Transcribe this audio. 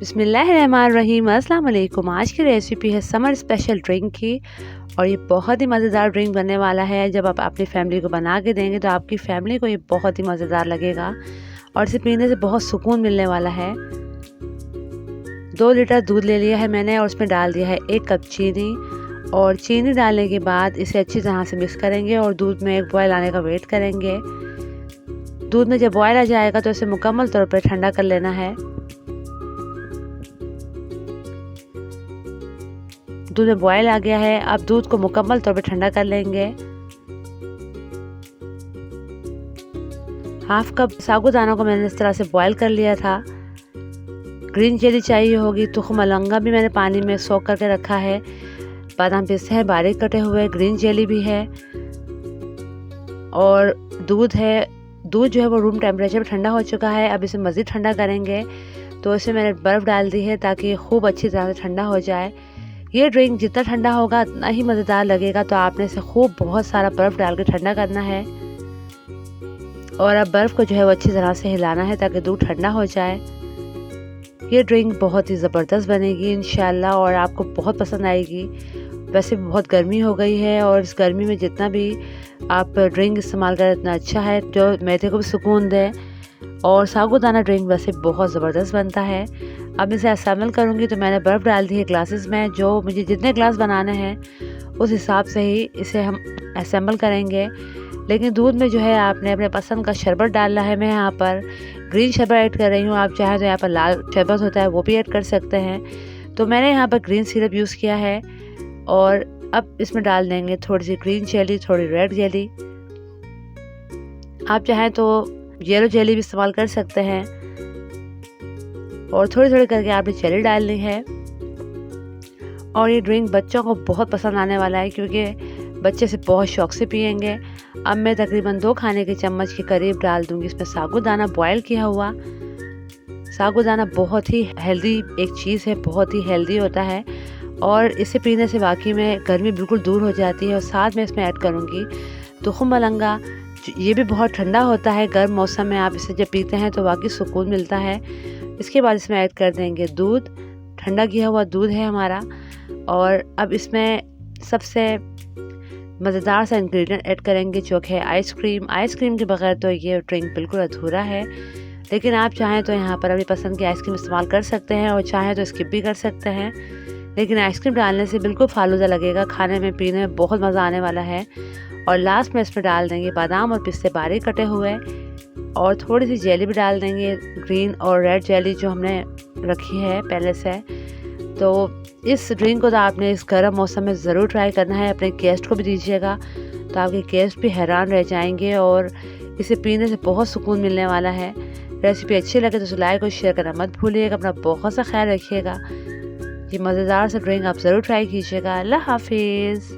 बिस्मिल्लाहिर्रहमानिर्रहीम। अस्सलाम वालेकुम। आज की रेसिपी है समर स्पेशल ड्रिंक की और ये बहुत ही मज़ेदार ड्रिंक बनने वाला है। जब आप अपनी फैमिली को बना के देंगे तो आपकी फैमिली को ये बहुत ही मज़ेदार लगेगा और इसे पीने से बहुत सुकून मिलने वाला है। 2 लीटर दूध ले लिया है मैंने और उसमें डाल दिया है 1 कप चीनी और चीनी डालने के बाद इसे अच्छी तरह से मिक्स करेंगे और दूध में एक बॉयल आने का वेट करेंगे। दूध में जब बॉयल आ जाएगा तो इसे मुकम्मल तौर पर ठंडा कर लेना है। दूध में बॉयल आ गया है, अब दूध को मुकम्मल तौर पे ठंडा कर लेंगे। हाफ कप साबूदाना को मैंने इस तरह से बॉयल कर लिया था। ग्रीन जेली चाहिए होगी, तुख मलंगा भी मैंने पानी में सोख करके रखा है। बादाम पिस्ते हैं बारीक कटे हुए, ग्रीन जेली भी है और दूध है। दूध जो है वो रूम टेम्परेचर पर ठंडा हो चुका है। अब इसे मज़ीद ठंडा करेंगे तो इसमें मैंने बर्फ़ डाल दी है ताकि खूब अच्छी तरह से ठंडा हो जाए। ये ड्रिंक जितना ठंडा होगा उतना ही मज़ेदार लगेगा, तो आपने इसे खूब बहुत सारा बर्फ़ डाल के ठंडा करना है और अब बर्फ़ को जो है वो अच्छी तरह से हिलाना है ताकि दूध ठंडा हो जाए। ये ड्रिंक बहुत ही ज़बरदस्त बनेगी इंशाल्लाह और आपको बहुत पसंद आएगी। वैसे भी बहुत गर्मी हो गई है और इस गर्मी में जितना भी आप ड्रिंक इस्तेमाल करें उतना अच्छा है, जो मैदे को भी सुकून दे। और साबूदाना ड्रिंक वैसे बहुत ज़बरदस्त बनता है। अब इसे असेंबल करूँगी तो मैंने बर्फ़ डाल दी है ग्लासेस में। जो मुझे जितने ग्लास बनाने हैं उस हिसाब से ही इसे हम असेंबल करेंगे। लेकिन दूध में जो है आपने अपने पसंद का शरबत डालना है। मैं यहाँ पर ग्रीन शरबत ऐड कर रही हूँ, आप चाहें तो यहाँ पर लाल शरबत होता है वो भी ऐड कर सकते हैं। तो मैंने यहाँ पर ग्रीन सिरप यूज़ किया है और अब इसमें डाल देंगे थोड़ी सी ग्रीन जेली, थोड़ी रेड जेली। आप चाहें तो येलो जेली भी इस्तेमाल कर सकते हैं और थोड़ी थोड़ी करके आपने जेली डालनी है। और ये ड्रिंक बच्चों को बहुत पसंद आने वाला है क्योंकि बच्चे से बहुत शौक से पियेंगे। अब मैं तकरीबन 2 खाने के चम्मच के करीब डाल दूंगी इसमें साबूदाना बॉयल किया हुआ। साबूदाना बहुत ही हेल्दी एक चीज़ है, बहुत ही हेल्दी होता है और इसे पीने से वाकई में गर्मी बिल्कुल दूर हो जाती है। और साथ में इसमें ऐड करूँगी तुख मलंगा, ये भी बहुत ठंडा होता है। गर्म मौसम में आप इसे जब पीते हैं तो वाकई सुकून मिलता है। इसके बाद इसमें ऐड कर देंगे दूध, ठंडा किया हुआ दूध है हमारा। और अब इसमें सबसे मज़ेदार सा इंग्रेडिएंट ऐड करेंगे जो कि है आइसक्रीम। आइसक्रीम के बगैर तो ये ड्रिंक बिल्कुल अधूरा है, लेकिन आप चाहें तो यहाँ पर अपनी पसंद की आइसक्रीम इस्तेमाल कर सकते हैं और चाहें तो स्किप भी कर सकते हैं। लेकिन आइसक्रीम डालने से बिल्कुल फालूदा लगेगा, खाने में पीने में बहुत मज़ा आने वाला है। और लास्ट में इसमें डाल देंगे बादाम और पिस्ते बारीक कटे हुए और थोड़ी सी जेली भी डाल देंगे, ग्रीन और रेड जेली जो हमने रखी है पहले से। तो इस ड्रिंक को तो आपने इस गर्म मौसम में ज़रूर ट्राई करना है। अपने गेस्ट को भी दीजिएगा तो आपके गेस्ट भी हैरान रह जाएंगे और इसे पीने से बहुत सुकून मिलने वाला है। रेसिपी अच्छी लगे तो लाइक और शेयर करना मत भूलिएगा। अपना बहुत सा ख्याल रखिएगा। ये मज़ेदार सा ड्रिंक आप ज़रूर ट्राई कीजिएगा। अल्लाह हाफिज़।